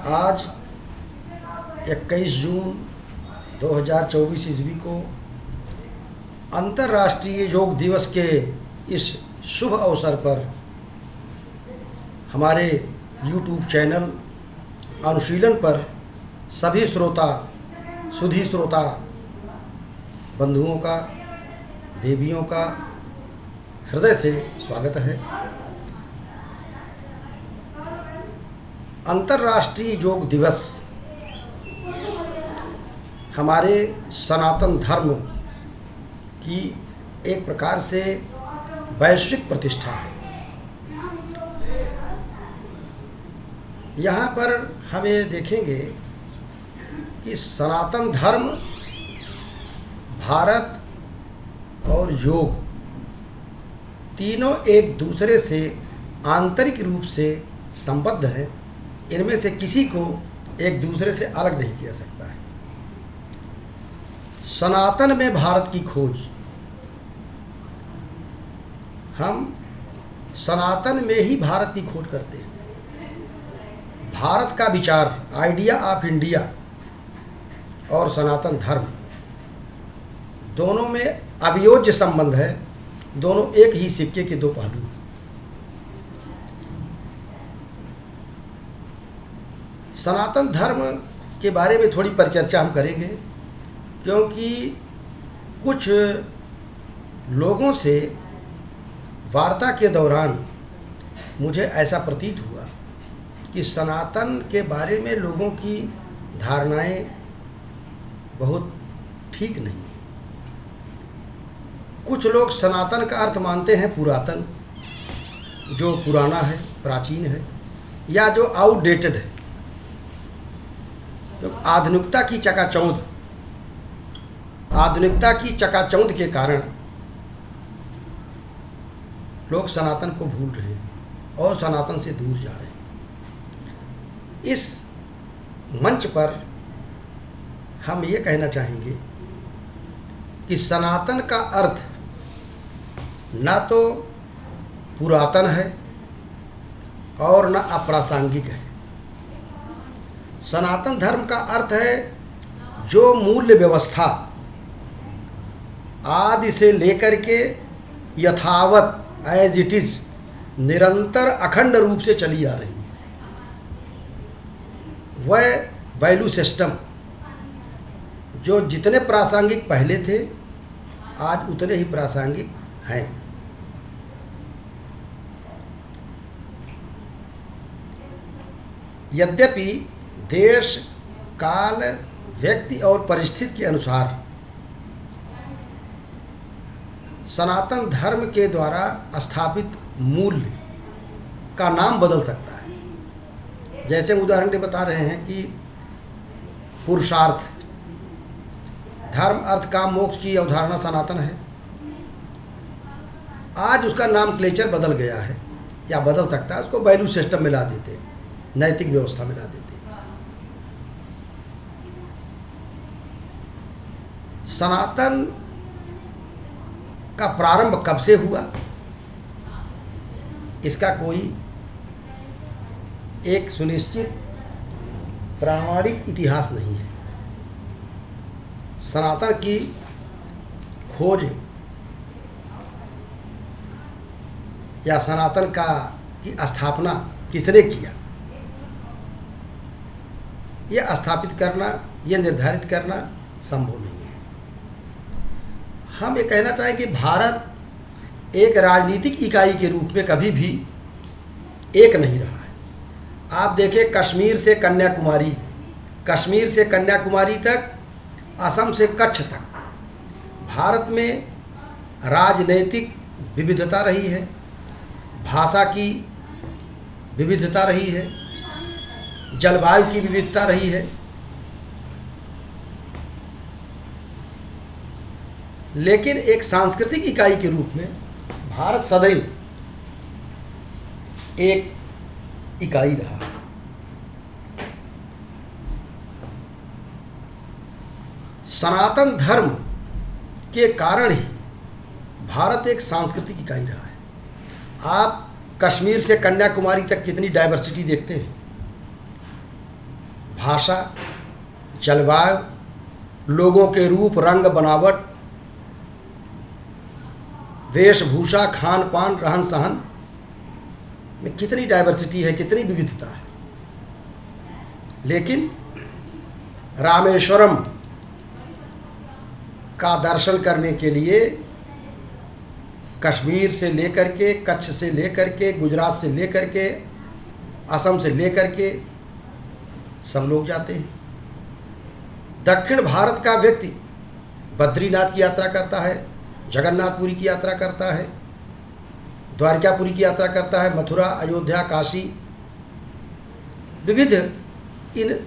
आज 21 जून 2024 ईस्वी को अंतर्राष्ट्रीय योग दिवस के इस शुभ अवसर पर हमारे YouTube चैनल अनुशीलन पर सभी सुधी श्रोता बंधुओं का, देवियों का हृदय से स्वागत है। अंतर्राष्ट्रीय योग दिवस हमारे सनातन धर्म की एक प्रकार से वैश्विक प्रतिष्ठा है। यहाँ पर हम ये देखेंगे कि सनातन धर्म, भारत और योग तीनों एक दूसरे से आंतरिक रूप से संबद्ध हैं। इनमें से किसी को एक दूसरे से अलग नहीं किया सकता है। सनातन में भारत की खोज, हम सनातन में ही भारत की खोज करते हैं। भारत का विचार, आइडिया ऑफ इंडिया और सनातन धर्म दोनों में अवियोज्य संबंध है। दोनों एक ही सिक्के के दो पहलू। सनातन धर्म के बारे में थोड़ी परिचर्चा हम करेंगे, क्योंकि कुछ लोगों से वार्ता के दौरान मुझे ऐसा प्रतीत हुआ कि सनातन के बारे में लोगों की धारणाएं बहुत ठीक नहीं। कुछ लोग सनातन का अर्थ मानते हैं पुरातन, जो पुराना है, प्राचीन है, या जो आउटडेटेड है, तो आधुनिकता की चकाचौंध के कारण लोग सनातन को भूल रहे हैं और सनातन से दूर जा रहे हैं। इस मंच पर हम ये कहना चाहेंगे कि सनातन का अर्थ ना तो पुरातन है और न अप्रासंगिक है। सनातन धर्म का अर्थ है जो मूल्य व्यवस्था आदि से लेकर के यथावत एज इट इज निरंतर अखंड रूप से चली आ रही है। वह वैल्यू सिस्टम जो जितने प्रासंगिक पहले थे, आज उतने ही प्रासंगिक हैं। यद्यपि देश, काल, व्यक्ति और परिस्थिति के अनुसार सनातन धर्म के द्वारा स्थापित मूल्य का नाम बदल सकता है। जैसे उदाहरण के बता रहे हैं कि पुरुषार्थ, धर्म, अर्थ, काम, मोक्ष की अवधारणा सनातन है। आज उसका नाम क्लेचर बदल गया है या बदल सकता है। उसको वैल्यू सिस्टम में ला देते हैं, नैतिक व्यवस्था में ला देते हैं। सनातन का प्रारंभ कब से हुआ, इसका कोई एक सुनिश्चित प्रामाणिक इतिहास नहीं है। सनातन की खोज या सनातन की स्थापना किसने किया, यह स्थापित करना, यह निर्धारित करना संभव नहीं है। हम ये कहना चाहें कि भारत एक राजनीतिक इकाई के रूप में कभी भी एक नहीं रहा है। आप देखें, कश्मीर से कन्याकुमारी तक, असम से कच्छ तक भारत में राजनीतिक विविधता रही है, भाषा की विविधता रही है, जलवायु की विविधता रही है। लेकिन एक सांस्कृतिक इकाई के रूप में भारत सदैव एक इकाई रहा। सनातन धर्म के कारण ही भारत एक सांस्कृतिक इकाई रहा है। आप कश्मीर से कन्याकुमारी तक कितनी डाइवर्सिटी देखते हैं। भाषा, जलवायु, लोगों के रूप रंग बनावट, वेशभूषा, खान पान, रहन सहन में कितनी डाइवर्सिटी है, कितनी विविधता है। लेकिन रामेश्वरम का दर्शन करने के लिए कश्मीर से लेकर के, कच्छ से लेकर के, गुजरात से लेकर के, असम से लेकर के सब लोग जाते हैं। दक्षिण भारत का व्यक्ति बद्रीनाथ की यात्रा करता है, जगन्नाथपुरी की यात्रा करता है, द्वारकापुरी की यात्रा करता है, मथुरा, अयोध्या, काशी, विविध इन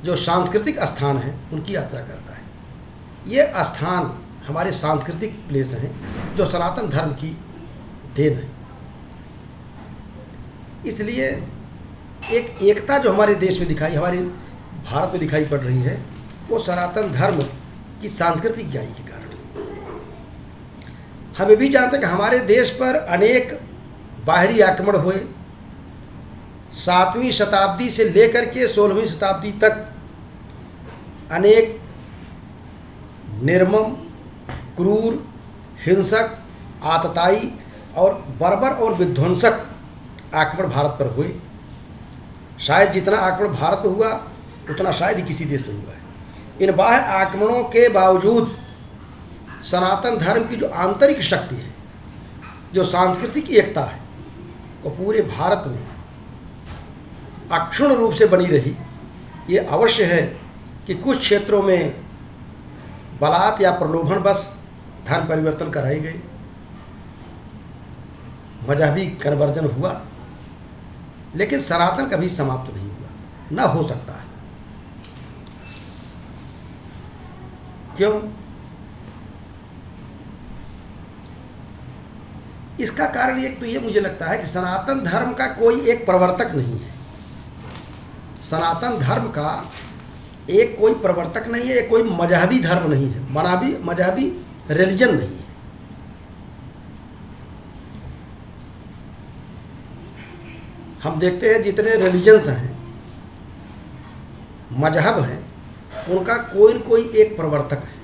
जो सांस्कृतिक स्थान हैं उनकी यात्रा करता है। ये स्थान हमारे सांस्कृतिक प्लेस हैं जो सनातन धर्म की देन है। इसलिए एक एकता जो हमारे देश में दिखाई, हमारे भारत में दिखाई पड़ रही है, वो सनातन धर्म की सांस्कृतिक ज्ञाई के कारण। हम भी जानते हैं कि हमारे देश पर अनेक बाहरी आक्रमण हुए। 7वीं शताब्दी से लेकर के 16वीं शताब्दी तक अनेक निर्मम, क्रूर, हिंसक, आतताई और बर्बर और विध्वंसक आक्रमण भारत पर हुए। शायद जितना आक्रमण भारत पर हुआ उतना शायद ही किसी देश पर हुआ है। इन बाह्य आक्रमणों के बावजूद सनातन धर्म की जो आंतरिक शक्ति है, जो सांस्कृतिक एकता है, वो पूरे भारत में अक्षुण्ण रूप से बनी रही। ये अवश्य है कि कुछ क्षेत्रों में बलात् या प्रलोभन बस धर्म परिवर्तन कराए गए, मजहबी कन्वर्जन हुआ, लेकिन सनातन कभी समाप्त नहीं हुआ, न हो सकता है। क्यों? इसका कारण एक तो ये मुझे लगता है कि सनातन धर्म का कोई एक प्रवर्तक नहीं है। सनातन धर्म का एक कोई प्रवर्तक नहीं है, एक कोई मजहबी धर्म नहीं है, मजहबी रिलीजन नहीं है। हम देखते हैं जितने रिलीजन्स हैं, मजहब हैं, उनका कोई न कोई एक प्रवर्तक है।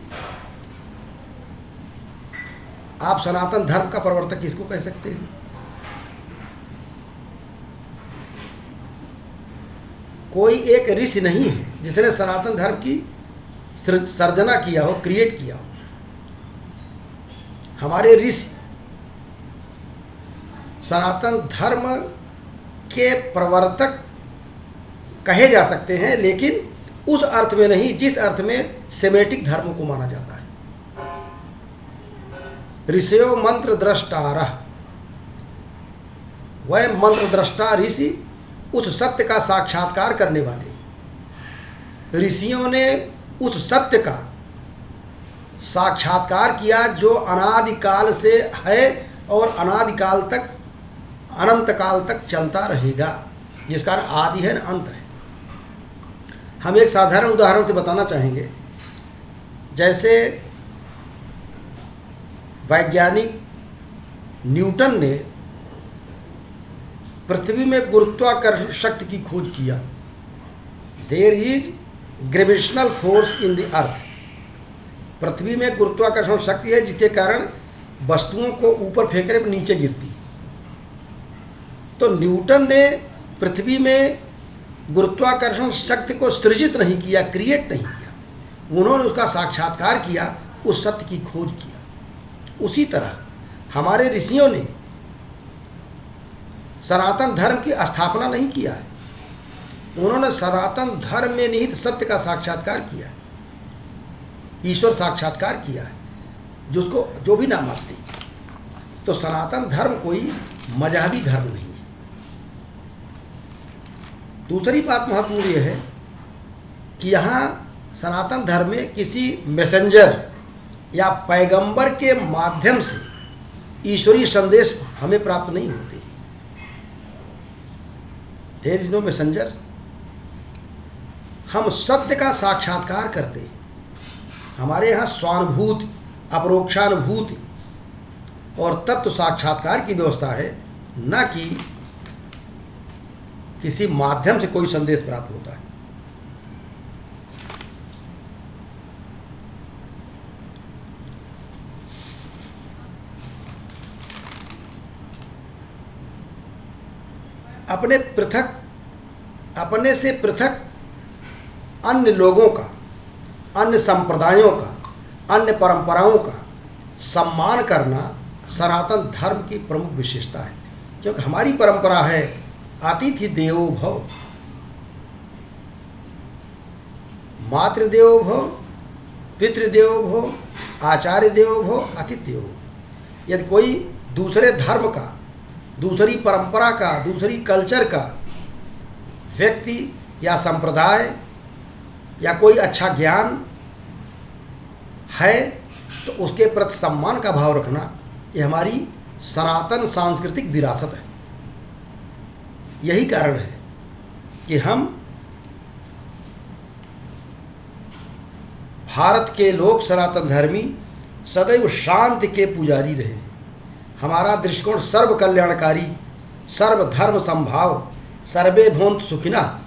आप सनातन धर्म का प्रवर्तक किसको कह सकते हैं? कोई एक ऋषि नहीं है जिसने सनातन धर्म की सर्जना किया हो, क्रिएट किया हो। हमारे ऋषि सनातन धर्म के प्रवर्तक कहे जा सकते हैं, लेकिन उस अर्थ में नहीं जिस अर्थ में सेमेटिक धर्म को माना जाता है। ऋषयो मंत्र द्रष्टारः, वह मंत्र द्रष्टा ऋषि उस सत्य का साक्षात्कार करने वाले ऋषियों ने उस सत्य का साक्षात्कार किया जो अनादिकाल से है और अनादिकाल तक, अनंत काल तक चलता रहेगा, जिसका आदि है न अंत है। हम एक साधारण उदाहरण से बताना चाहेंगे। जैसे वैज्ञानिक न्यूटन ने पृथ्वी में गुरुत्वाकर्षण शक्ति की खोज किया। There is gravitational force in the earth. पृथ्वी में गुरुत्वाकर्षण शक्ति है जिसके कारण वस्तुओं को ऊपर फेंकने पर नीचे गिरती। तो न्यूटन ने पृथ्वी में गुरुत्वाकर्षण शक्ति को सृजित नहीं किया, क्रिएट नहीं किया, उन्होंने उसका साक्षात्कार किया, उस सत्य की खोज किया। उसी तरह हमारे ऋषियों ने सनातन धर्म की स्थापना नहीं किया है, उन्होंने सनातन धर्म में निहित सत्य का साक्षात्कार किया है, ईश्वर साक्षात्कार किया है, जिसको जो भी नाम आते। तो सनातन धर्म कोई मजहबी धर्म नहीं है। दूसरी बात महत्वपूर्ण यह है कि यहाँ सनातन धर्म में किसी मैसेंजर या पैगंबर के माध्यम से ईश्वरीय संदेश हमें प्राप्त नहीं होते। There is no messenger. हम सत्य का साक्षात्कार करते। हमारे यहाँ स्वानुभूति, अपरोक्षानुभूति और तत्व साक्षात्कार की व्यवस्था है, न कि किसी माध्यम से कोई संदेश प्राप्त होता है। अपने से पृथक अन्य लोगों का, अन्य संप्रदायों का, अन्य परंपराओं का सम्मान करना सनातन धर्म की प्रमुख विशेषता है। क्योंकि हमारी परंपरा है अतिथि देवो भव, मातृदेवो भव, पितृदेवो भव, आचार्य देवो भव, अतिथि देवो भव। यदि कोई दूसरे धर्म का, दूसरी परंपरा का, दूसरी कल्चर का व्यक्ति या संप्रदाय या कोई अच्छा ज्ञान है तो उसके प्रति सम्मान का भाव रखना, ये हमारी सनातन सांस्कृतिक विरासत है। यही कारण है कि हम भारत के लोग सनातन धर्मी सदैव शांति के पुजारी रहे। हमारा दृष्टिकोण सर्व कल्याणकारी, सर्वधर्म संभाव, सर्वे भवन्तु सुखिनः,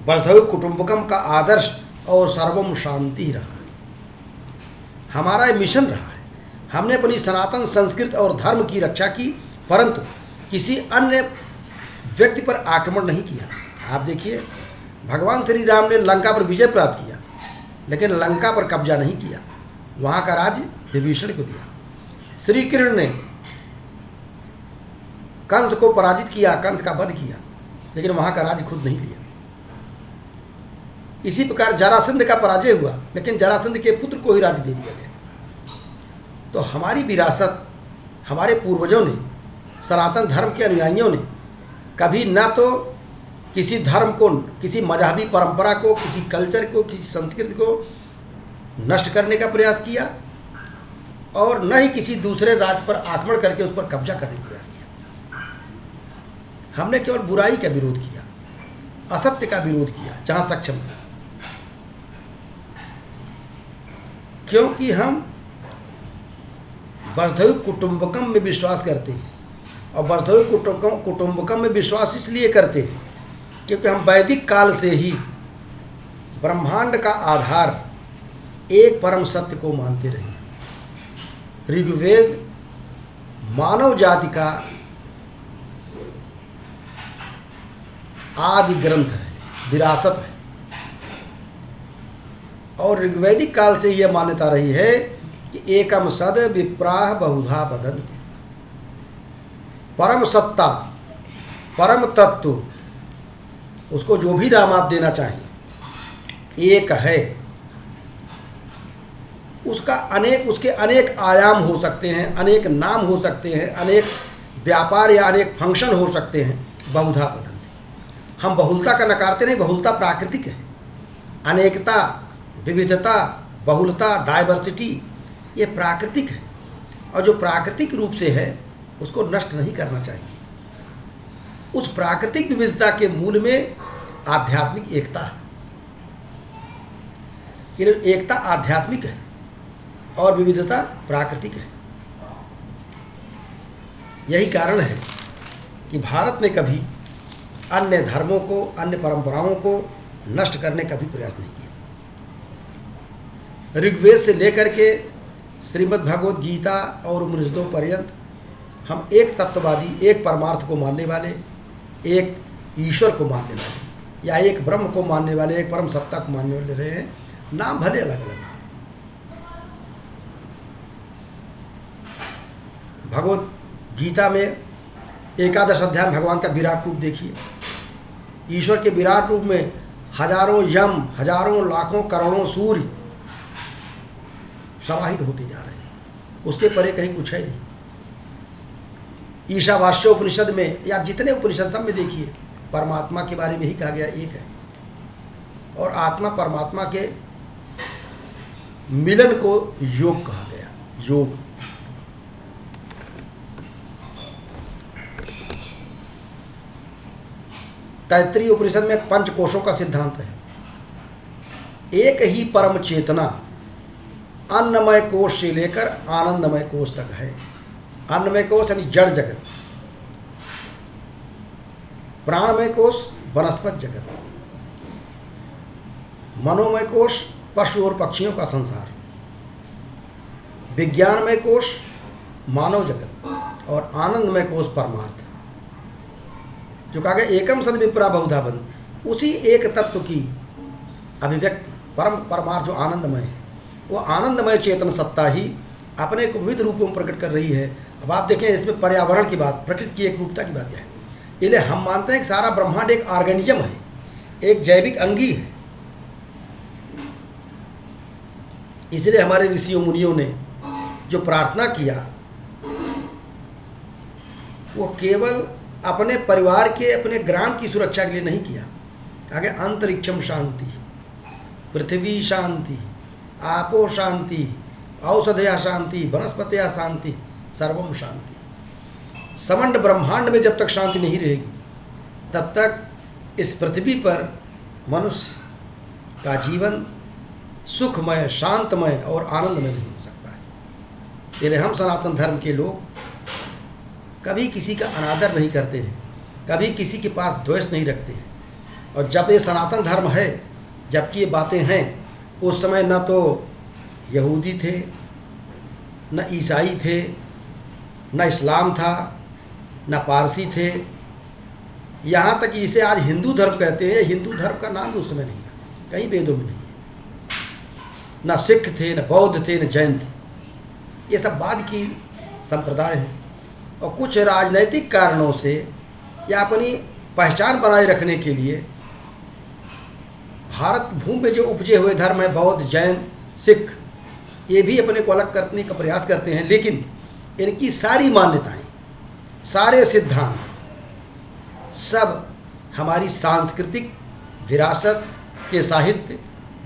वसुधैव कुटुंबकम का आदर्श और सर्वम शांति रहा है। हमारा ये मिशन रहा है। हमने अपनी सनातन संस्कृति और धर्म की रक्षा की, परंतु किसी अन्य व्यक्ति पर आक्रमण नहीं किया। आप देखिए, भगवान श्री राम ने लंका पर विजय प्राप्त किया, लेकिन लंका पर कब्जा नहीं किया, वहाँ का राज्य विभीषण को दिया। श्री कृष्ण ने कंस को पराजित किया, कंस का वध किया, लेकिन वहाँ का राज्य खुद नहीं लिया। इसी प्रकार जरासंध का पराजय हुआ, लेकिन जरासंध के पुत्र को ही राज्य दे दिया गया। तो हमारी विरासत, हमारे पूर्वजों ने, सनातन धर्म के अनुयायियों ने कभी न तो किसी धर्म को, किसी मजहबी परंपरा को, किसी कल्चर को, किसी संस्कृति को नष्ट करने का प्रयास किया, और न ही किसी दूसरे राज्य पर आक्रमण करके उस पर कब्जा करने का प्रयास किया। हमने केवल बुराई का विरोध किया, असत्य का विरोध किया जहाँ सक्षम था। क्योंकि हम वसुधैव कुटुंबकम में विश्वास करते हैं, और वसुधैव कुटुंबकम में विश्वास इसलिए करते हैं क्योंकि हम वैदिक काल से ही ब्रह्मांड का आधार एक परम सत्य को मानते रहे। ऋग्वेद मानव जाति का आदि ग्रंथ है, विरासत है, और ऋग्वैदिक काल से यह मान्यता रही है कि एकम सद विप्राह बहुधा वदन्ति। परम सत्ता, परम तत्व, उसको जो भी नाम आप देना चाहिए, एक है। उसके अनेक आयाम हो सकते हैं, अनेक नाम हो सकते हैं, अनेक व्यापार या अनेक फंक्शन हो सकते हैं। बहुधा बदलते, हम बहुलता का नकारते नहीं, बहुलता प्राकृतिक है। अनेकता, विविधता, बहुलता, डाइवर्सिटी, ये प्राकृतिक है, और जो प्राकृतिक रूप से है उसको नष्ट नहीं करना चाहिए। उस प्राकृतिक विविधता के मूल में आध्यात्मिक एकता है। एकता आध्यात्मिक है और विविधता प्राकृतिक है। यही कारण है कि भारत ने कभी अन्य धर्मों को, अन्य परंपराओं को नष्ट करने का भी प्रयास नहीं किया। ऋग्वेद से लेकर के श्रीमद् भगवद गीता और उपनिषदों पर्यंत हम एक तत्ववादी, एक परमार्थ को मानने वाले, एक ईश्वर को मानने वाले, या एक ब्रह्म को मानने वाले, एक परम सत्ता को मानने वाले रहे हैं। नाम भले अलग अलग। भगवद गीता में एकादश अध्याय भगवान का विराट रूप देखिए। ईश्वर के विराट रूप में हजारों यम, हजारों लाखों करोड़ों सूर्य समाहित होते जा रहे हैं। उसके परे कहीं कुछ है नहीं। ईशावास्य उपनिषद में या जितने उपनिषद सब में देखिए, परमात्मा के बारे में ही कहा गया एक है, और आत्मा परमात्मा के मिलन को योग कहा गया। योग तैत्तरीय उपनिषद में पंच कोशों का सिद्धांत है। एक ही परम चेतना अन्नमय कोश से लेकर आनंदमय कोश तक है। अन्नमय कोश यानी जड़ जगत, प्राणमय कोश वनस्पत जगत, मनोमय कोश पशु और पक्षियों का संसार, विज्ञानमय कोश मानव जगत, और आनंदमय कोश परमार्थ। जो कहा गया एकम सद विप्रा बहुधा बंद, उसी एक तत्व की अभिव्यक्ति परमार्थ जो आनंदमय है, वो आनंदमय चेतन सत्ता ही अपने को विविध रूपों में प्रकट कर रही है। अब आप देखें इसमें पर्यावरण की बात, प्रकृति की एक रूपता की बात क्या है। इसलिए हम मानते हैं कि सारा ब्रह्मांड एक ऑर्गेनिज्म है, एक जैविक अंगी है। इसलिए हमारे ऋषियों मुनियों ने जो प्रार्थना किया वो केवल अपने परिवार के, अपने ग्राम की सुरक्षा के लिए नहीं किया। कहा गया अंतरिक्षम शांति, पृथ्वी शांति, आपो शांति, औषधया शांति, वनस्पतिया शांति, सर्वम शांति। समंड ब्रह्मांड में जब तक शांति नहीं रहेगी तब तक इस पृथ्वी पर मनुष्य का जीवन सुखमय, शांतमय और आनंदमय नहीं हो सकता है। इसलिए हम सनातन धर्म के लोग कभी किसी का अनादर नहीं करते हैं, कभी किसी के पास द्वेष नहीं रखते हैं। और जब ये सनातन धर्म है, जबकि ये बातें हैं, उस समय न तो यहूदी थे, न ईसाई थे, न इस्लाम था, न पारसी थे, यहाँ तक कि इसे आज हिंदू धर्म कहते हैं। हिंदू धर्म का नाम भी उस समय नहीं था, कहीं वेदों में नहीं है। न सिख थे, न बौद्ध थे, न जैन थे, ये सब बाद की संप्रदाय है। और कुछ राजनैतिक कारणों से या अपनी पहचान बनाए रखने के लिए भारत भूमि में जो उपजे हुए धर्म है, बौद्ध, जैन, सिख, ये भी अपने को अलग करने का प्रयास करते हैं। लेकिन इनकी सारी मान्यताएं, सारे सिद्धांत सब हमारी सांस्कृतिक विरासत के साहित्य,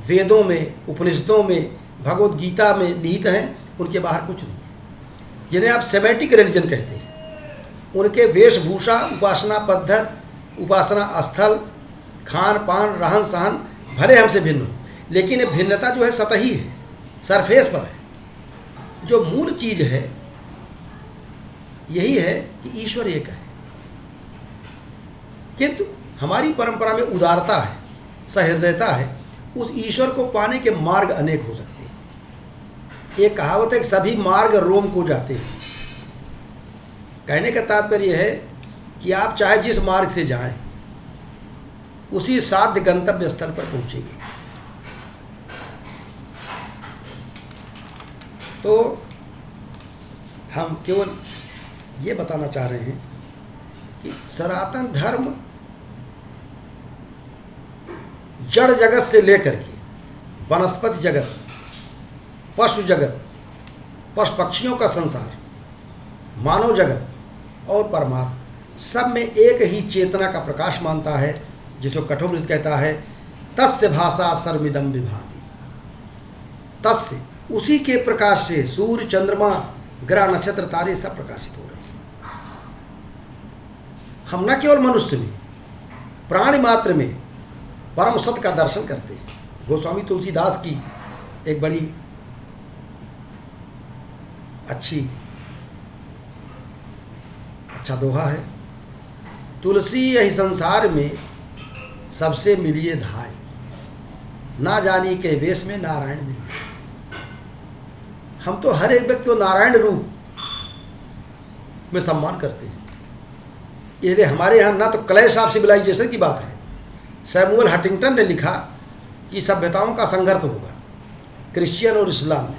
वेदों में, उपनिषदों में, भगवद गीता में निहित हैं। उनके बाहर कुछ नहीं। जिन्हें आप सेमेटिक रिलीजन कहते हैं, उनके वेशभूषा, उपासना पद्धति, उपासना स्थल, खान पान, रहन सहन भले हमसे भिन्न हो, लेकिन ये भिन्नता जो है सतही है, सरफेस पर है। जो मूल चीज़ है यही है कि ईश्वर एक है। किंतु हमारी परंपरा में उदारता है, सहृदयता है। उस ईश्वर को पाने के मार्ग अनेक हो सकते हैं। एक कहावत है कि सभी मार्ग रोम को जाते हैं। कहने का तात्पर्य है कि आप चाहे जिस मार्ग से जाएं, उसी साध्य गंतव्य स्थल पर पहुंचेंगे। तो हम केवल ये बताना चाह रहे हैं कि सनातन धर्म जड़ जगत से लेकर के वनस्पति जगत, पशु जगत, पशु पक्षियों का संसार, मानव जगत और परमात्मा सब में एक ही चेतना का प्रकाश मानता है, जिसको कठोपनिषद कहता है तस्य भाषा सर्वमिदं विभाति। तस्य, उसी के प्रकाश से सूर्य, चंद्रमा, ग्रह, नक्षत्र, तारे सब प्रकाशित हो रहे हैं। हम न केवल मनुष्य में, प्राणी मात्र में परम सत्य का दर्शन करते हैं। गोस्वामी तुलसीदास की एक बड़ी अच्छा दोहा है, तुलसी यही संसार में सबसे मिलिए धाय, ना जानी के वेश में नारायण मिले। हम तो हर एक व्यक्ति को नारायण रूप में सम्मान करते हैं। इसलिए हमारे यहाँ ना तो क्लैश ऑफ सिविलाइजेशन की बात है। सैमुअल हंटिंगटन ने लिखा कि सभ्यताओं का संघर्ष होगा, क्रिश्चियन और इस्लाम में,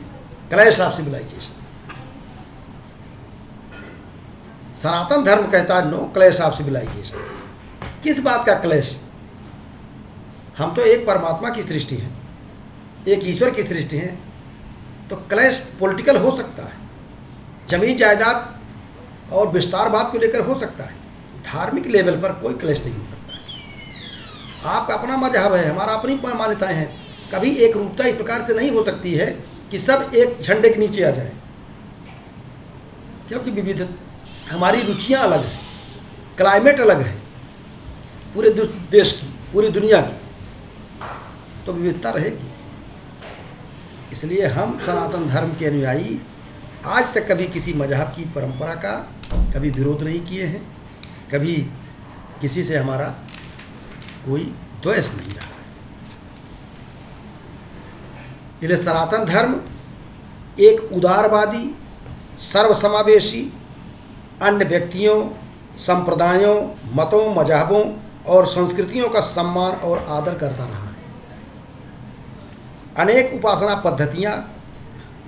क्लैश ऑफ सिविलाइजेशन। सनातन धर्म कहता है नो क्लैश ऑफ सिविलाइजेशन। किस बात का क्लैश? हम तो एक परमात्मा की सृष्टि है, एक ईश्वर की सृष्टि है। तो क्लैश पॉलिटिकल हो सकता है, जमीन जायदाद और विस्तारवाद को लेकर हो सकता है। धार्मिक लेवल पर कोई क्लैश नहीं हो सकता है। आपका अपना मजहब है, हमारा अपनी मान्यताएं हैं। कभी एक रूपता इस प्रकार से नहीं हो सकती है कि सब एक झंडे के नीचे आ जाए, क्योंकि विविध हमारी रुचियां अलग हैं, क्लाइमेट अलग है, पूरे देश की, पूरी दुनिया की, तो विविधता रहेगी। इसलिए हम सनातन धर्म के अनुयायी आज तक कभी किसी मजहब की परंपरा का कभी विरोध नहीं किए हैं, कभी किसी से हमारा कोई द्वेष नहीं रहा। इसलिए सनातन धर्म एक उदारवादी, सर्वसमावेशी, अन्य व्यक्तियों, संप्रदायों, मतों, मजहबों और संस्कृतियों का सम्मान और आदर करता रहा है। अनेक उपासना पद्धतियाँ,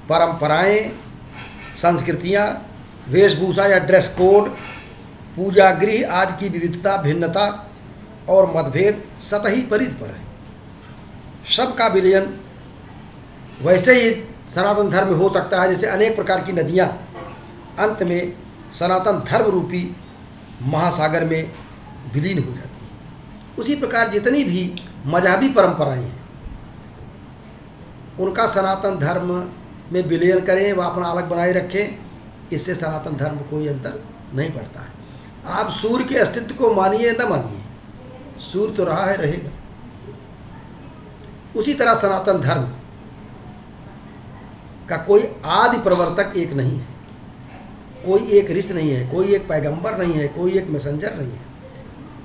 परंपराएं, संस्कृतियाँ, वेशभूषा या ड्रेस कोड, पूजा गृह आदि की विविधता, भिन्नता और मतभेद सतही परिधि पर है। सबका विलयन वैसे ही सनातन धर्म हो सकता है जैसे अनेक प्रकार की नदियाँ अंत में सनातन धर्म रूपी महासागर में विलीन हो जाती हैं। उसी प्रकार जितनी भी मजहबी परंपराएं हैं उनका सनातन धर्म में विलयन करें, वह अपना अलग बनाए रखें, इससे सनातन धर्म कोई अंतर नहीं पड़ता है। आप सूर्य के अस्तित्व को मानिए न मानिए, सूर्य तो रहा है, रहेगा। उसी तरह सनातन धर्म का कोई आदि प्रवर्तक एक नहीं है, कोई एक ऋषि नहीं है, कोई एक पैगंबर नहीं है, कोई एक मैसेंजर नहीं है।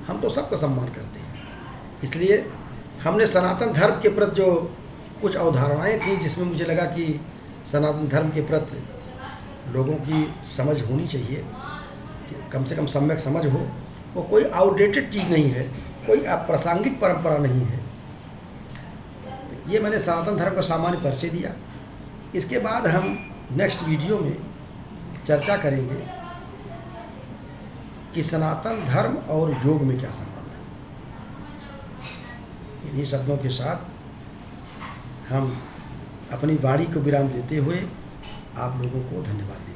हम तो सबका सम्मान करते हैं। इसलिए हमने सनातन धर्म के प्रति जो कुछ अवधारणाएं थी जिसमें मुझे लगा कि सनातन धर्म के प्रति लोगों की समझ होनी चाहिए, कि कम से कम सम्यक समझ हो, वो कोई आउटडेटेड चीज़ नहीं है, कोई अप्रासंगिक परंपरा नहीं है। तो ये मैंने सनातन धर्म का सामान्य परिचय दिया। इसके बाद हम नेक्स्ट वीडियो में चर्चा करेंगे कि सनातन धर्म और योग में क्या संबंध है। इन्हीं शब्दों के साथ हम अपनी वाणी को विराम देते हुए आप लोगों को धन्यवाद देते हैं।